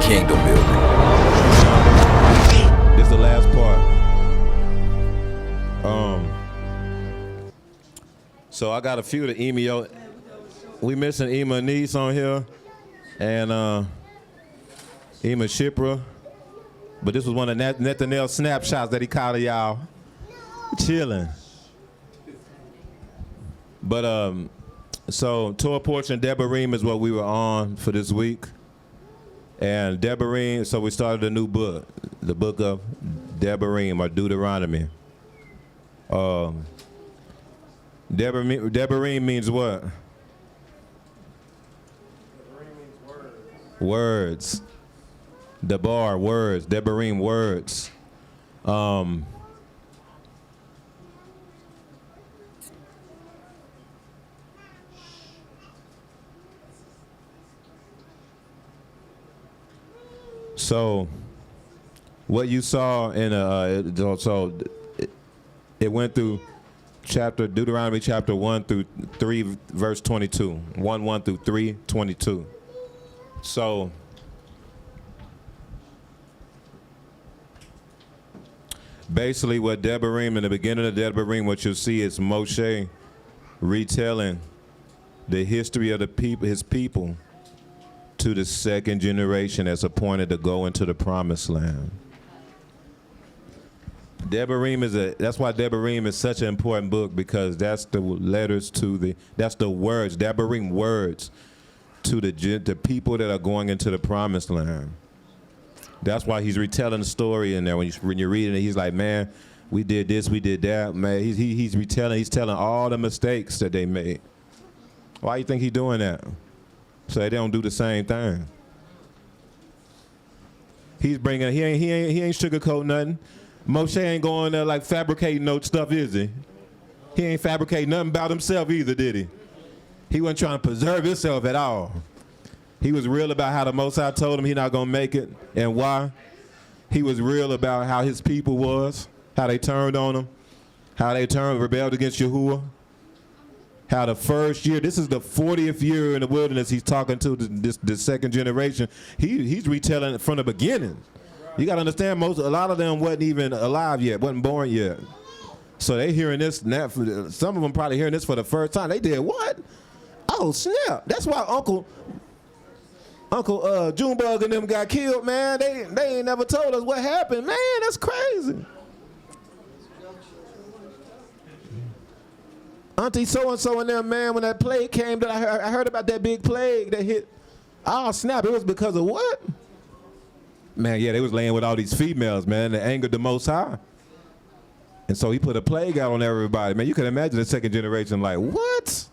kingdom building. This is the last part. So I got a few of the email. We missing Ema Niece on here, and Ema Shipra. But this was one of Nathaniel's snapshots that he caught of y'all chilling. But so Torah Porch and Deborah is what we were on for this week. And Deborah, so we started a new book, the book of Deborah or Deuteronomy. Deborah means what? Words. Debar, words. Deborah, words. So, what you saw in it went through Deuteronomy chapter 1 through 3, verse 22. 1 through 3, 22. So, basically what Deborah, in the beginning of Deborah, what you'll see is Moshe retelling the history of the people, his people, to the second generation that's appointed to go into the promised land. That's why Deborah is such an important book, because that's the letters that's the words, Deborah words to the people that are going into the promised land. That's why he's retelling the story in there. When you're reading it, he's like, man, we did this, we did that. Man, he's telling all the mistakes that they made. Why do you think he's doing that? So they don't do the same thing. He's bringing, he ain't sugarcoat nothing. Moshe ain't going there like fabricating no stuff, is he? He ain't fabricating nothing about himself either, did he? He wasn't trying to preserve himself at all. He was real about how the Most High told him he not gonna make it and why. He was real about how his people was, how they turned on him, how they rebelled against Yahuwah. How the first year, this is the 40th year in the wilderness, he's talking to the second generation. He's retelling it from the beginning. You got to understand, a lot of them wasn't even alive yet, wasn't born yet. So they hearing this, some of them probably hearing this for the first time. They did what? Oh, snap. That's why Uncle Junebug and them got killed, man. They ain't never told us what happened. Man, that's crazy. Auntie so-and-so and them, man, when that plague came, that I heard about that big plague that hit. Oh, snap, it was because of what? Man, yeah, they was laying with all these females, man, that angered the Most High. And so he put a plague out on everybody. Man, you can imagine the second generation like, what?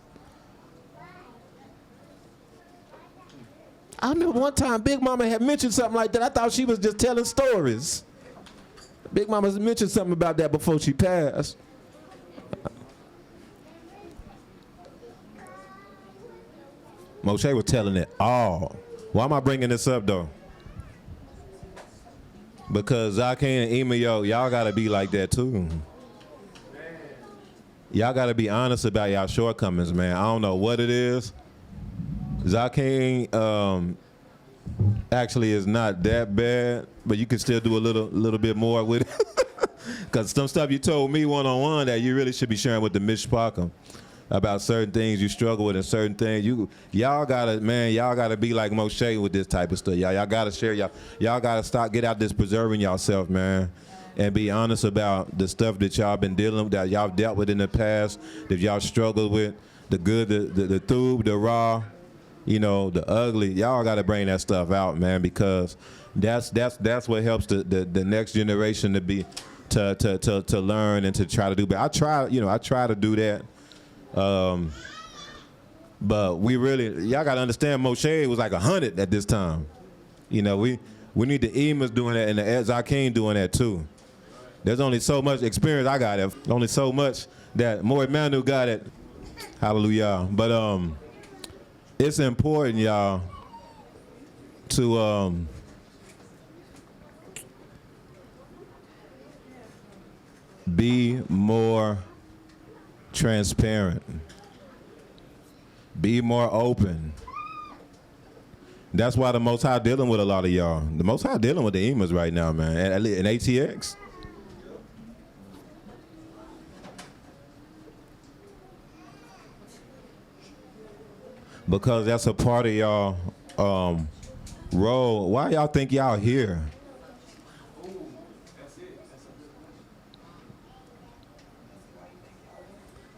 I remember one time Big Mama had mentioned something like that. I thought she was just telling stories. Big Mama mentioned something about that before she passed. Moshe was telling it all. Why am I bringing this up, though? Because Zaquen and Ema, y'all got to be like that, too. Y'all got to be honest about y'all shortcomings, man. I don't know what it is. Zaquen actually is not that bad, but you can still do a little bit more with it. Because some stuff you told me one-on-one that you really should be sharing with the Mishpacha. About certain things you struggle with and certain things y'all gotta be like Moshe with this type of stuff. Y'all gotta share, y'all gotta get out this preserving yourself, man, and be honest about the stuff that y'all been that y'all dealt with in the past, that y'all struggled with, the good, the thub, the raw, the ugly. Y'all gotta bring that stuff out, man, because that's what helps the next generation to learn and to try to do better. I try to do that. But y'all gotta understand, Moshe was like 100 at this time. We need the Emas doing that and the Zaquen doing that too. There's only so much experience I got, only so much that more Emmanuel got it. Hallelujah. But it's important, y'all, to be more transparent. Be more open. That's why the Most High dealing with a lot of y'all. The Most High dealing with the Emas right now, man. And ATX. Because that's a part of y'all role. Why y'all think y'all here?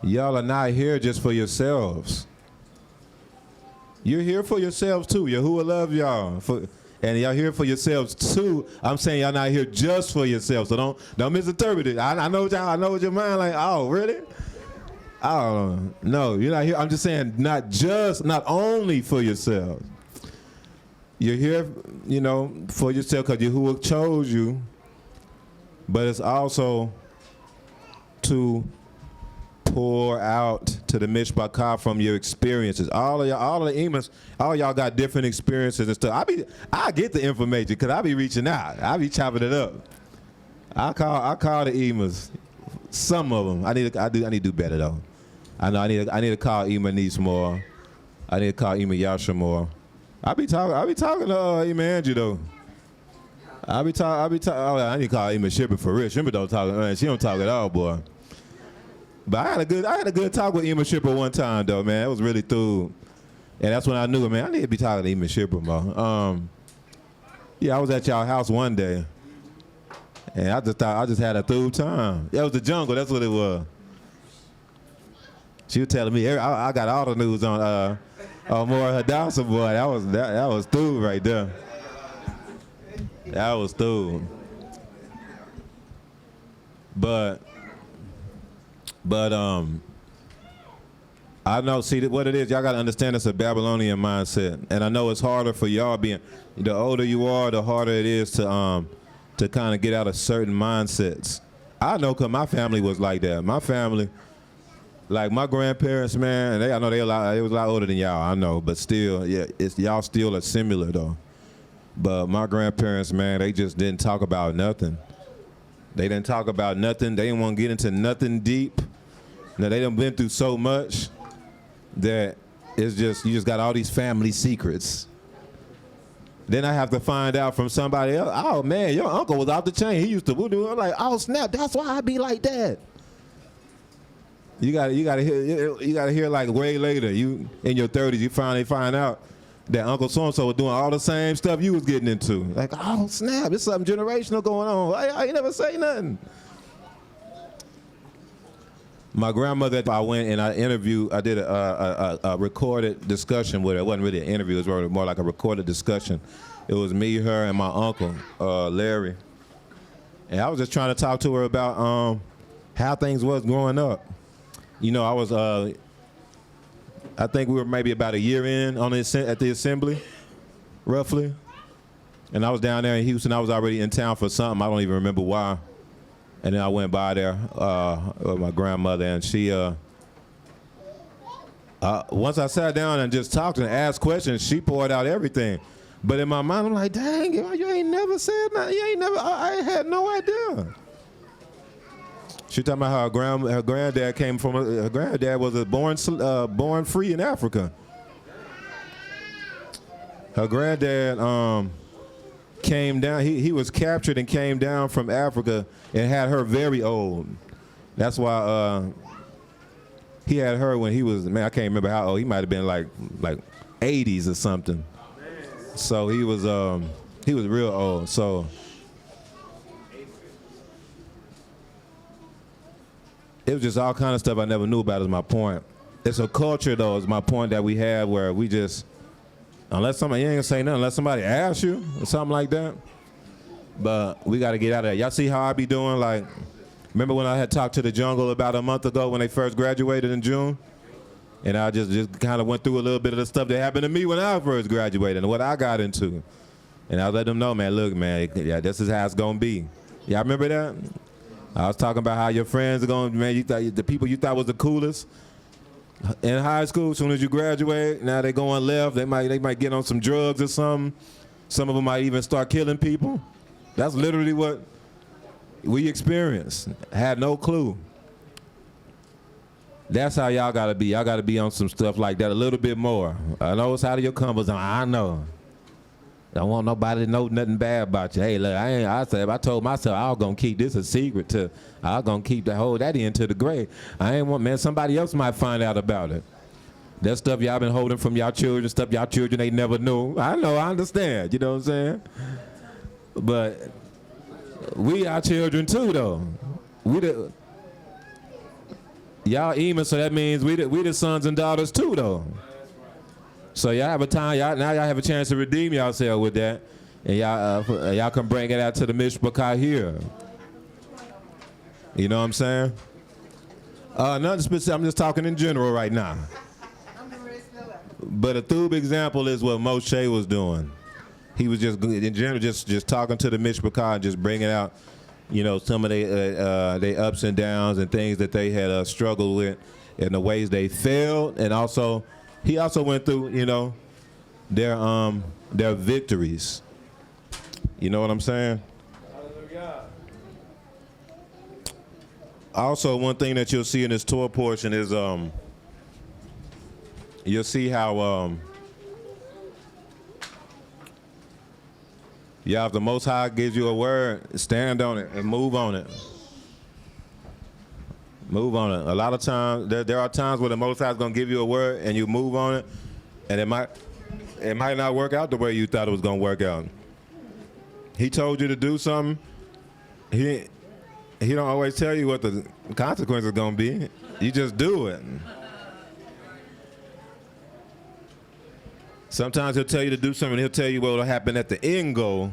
Y'all are not here just for yourselves. You're here for yourselves too. Yahuwah love y'all. And y'all here for yourselves too. I'm saying y'all not here just for yourselves. So don't misinterpret it. I know what your mind like, oh, really? Oh, no, you're not here. I'm just saying not only for yourselves. You're here, for yourself because Yahuwah chose you. But it's also to pour out to the Mishpachah from your experiences. All of the Emas, all y'all got different experiences and stuff. I get the information because I be reaching out. I be chopping it up. I call the Emas. Some of them. I need to do better though. I know I need to call Ema Niece more. I need to call Ema Yasha more. I be talking to Ema Angie though. I need to call Ema Shipper for real. Shipper don't talk. Man, she don't talk at all, boy. But I had a good talk with Ema Shipper one time though, man. It was really through, and that's when I knew it, man. I need to be talking to Ema Shipper more. Yeah, I was at y'all house one day, and I just had a through time. It was the jungle. That's what it was. She was telling me, I got all the news on more Hadassah, boy. That was through right there. That was through. But I know, see what it is, y'all gotta understand it's a Babylonian mindset. And I know it's harder for y'all the older you are, the harder it is to kind of get out of certain mindsets. I know cause my family was like that. My family, like my grandparents, man, I know they was a lot older than y'all, I know, but still, yeah, y'all still are similar though. But my grandparents, man, they just didn't talk about nothing. They didn't talk about nothing. They didn't want to get into nothing deep. Now they done been through so much that you just got all these family secrets. Then I have to find out from somebody else, oh man, your uncle was out the chain. He used to do. I'm like, oh snap, that's why I be like that. You gotta hear like way later. You in your 30s, you finally find out that Uncle so-and-so was doing all the same stuff you was getting into. Like, oh snap, there's something generational going on. I ain't never say nothing. My grandmother, I went and I did a recorded discussion with her. It wasn't really an interview, it was more like a recorded discussion. It was me, her, and my uncle, Larry. And I was just trying to talk to her about how things was growing up. I was, I think we were maybe about a year in at the assembly, roughly. And I was down there in Houston. I was already in town for something. I don't even remember why. And then I went by there with my grandmother, and she, once I sat down and just talked and asked questions, she poured out everything. But in my mind, I'm like, dang, you ain't never said nothing. I had no idea. She talking about how her granddad came from. Her granddad was born free in Africa. Her granddad came down. He was captured and came down from Africa and had her very old. That's why he had her when he was, man, I can't remember how old. He might have been like 80s or something. So he was real old. So. It was just all kind of stuff I never knew about is my point. It's a culture, though, is my point that we have where we just, unless somebody, you ain't gonna say nothing, unless somebody asks you or something like that. But we got to get out of there. Y'all see how I be doing? Like, remember when I had talked to the jungle about a month ago when they first graduated in June? And I just kind of went through a little bit of the stuff that happened to me when I first graduated and what I got into. And I let them know, man, look, man, yeah, this is how it's gonna be. Y'all remember that? I was talking about how your friends are going, man, the people you thought was the coolest in high school, as soon as you graduate, now they're going left. They might get on some drugs or something. Some of them might even start killing people. That's literally what we experienced. Had no clue. That's how y'all got to be. Y'all got to be on some stuff like that a little bit more. I know it's out of your comfort zone. I know. Don't want nobody to know nothing bad about you. Hey, look, I told myself I was gonna keep this a secret I was gonna hold that into the grave. I ain't want, man, somebody else might find out about it. That stuff y'all been holding from y'all children, stuff y'all children ain't never knew. I know, I understand, you know what I'm saying? But we our children too, though. Y'all even, so that means we the sons and daughters too, though. So y'all have a time, now y'all have a chance to redeem yourself with that, and y'all can bring it out to the mishpachah here. You know what I'm saying? Nothing specific. I'm just talking in general right now. But a thub example is what Moshe was doing. He was just in general just talking to the mishpachah and just bringing out, you know, some of their ups and downs and things that they had struggled with, and the ways they failed, and also. He also went through, you know, their victories. You know what I'm saying? Also, one thing that you'll see in this Torah portion is you'll see how if the Most High gives you a word, stand on it and move on it. Move on it. A lot of times, there are times where the Most High is going to give you a word and you move on it, and it might not work out the way you thought it was going to work out. He told you to do something. He don't always tell you what the consequence is going to be. You just do it. Sometimes he'll tell you to do something. He'll tell you what will happen at the end goal,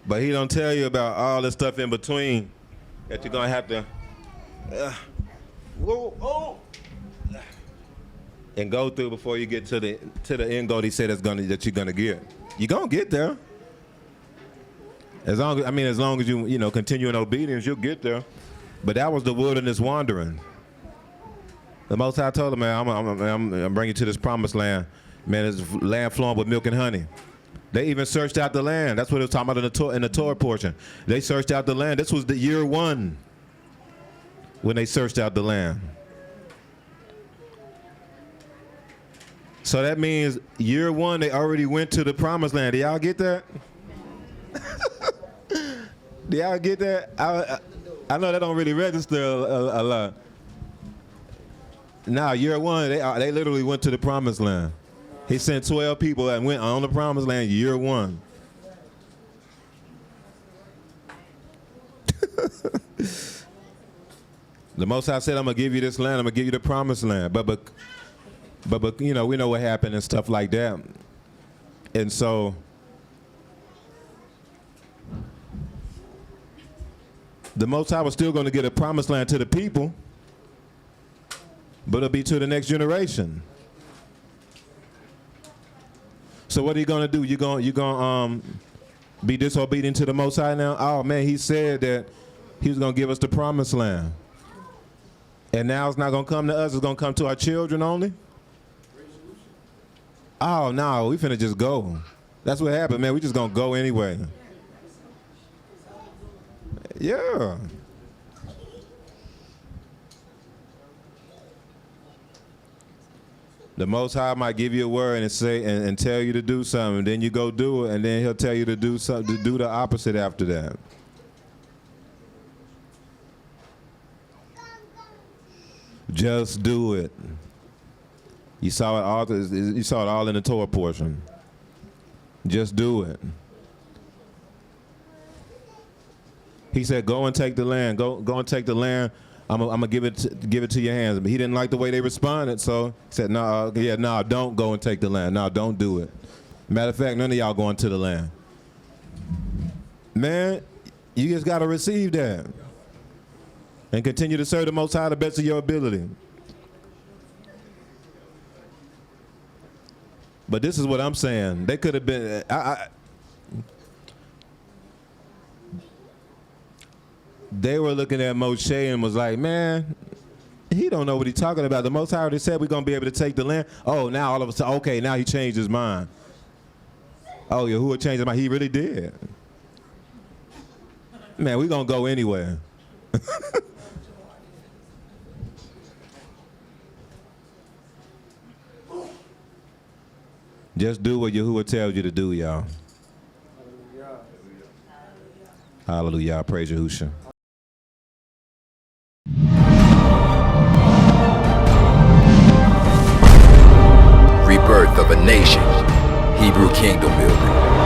but he don't tell you about all the stuff in between that you're going to have to and go through before you get to the end goal. He said that you're gonna get. You're gonna get there. As long as you continue in obedience, you'll get there. But that was the wilderness wandering. The Most High told him, man, I'm bringing you to this promised land. Man, it's land flowing with milk and honey. They even searched out the land. That's what it was talking about in the Torah portion. They searched out the land. This was the year 1. When they searched out the land. So that means year 1, they already went to the promised land. Do y'all get that? Do y'all get that? I know that don't really register a lot. Now, year 1, they literally went to the promised land. He sent 12 people and went on the promised land year 1. The Most High said, I'm going to give you this land. I'm going to give you the promised land. But you know, we know what happened and stuff like that. And so the Most High was still going to get a promised land to the people, but it'll be to the next generation. So what are you going to do? You're going to be disobedient to the Most High now? Oh, man, he said that he was going to give us the promised land. And now it's not going to come to us, it's going to come to our children only? Oh, no, we finna just go. That's what happened, man. We just going to go anyway. Yeah. The Most High might give you a word and say and tell you to do something, then you go do it, and then he'll tell you to do something, to do the opposite after that. Just do it. You saw it all in the Torah portion. Just do it. He said, "Go and take the land. Go and take the land. I'm gonna give it to your hands." But he didn't like the way they responded, so he said, "No, don't go and take the land. No, don't do it. Matter of fact, none of y'all going to the land." Man, you just gotta receive that. And continue to serve the Most High the best of your ability. But this is what I'm saying. They could have been. They were looking at Moshe and was like, man, he don't know what he's talking about. The Most High already said we're going to be able to take the land. Oh, now all of a sudden, okay, now he changed his mind. Oh, Yahuwah changed his mind. He really did. Man, we're going to go anywhere. Just do what Yahuwah tells you to do, y'all. Hallelujah. I praise Yahushua. Rebirth of a nation. Hebrew kingdom building.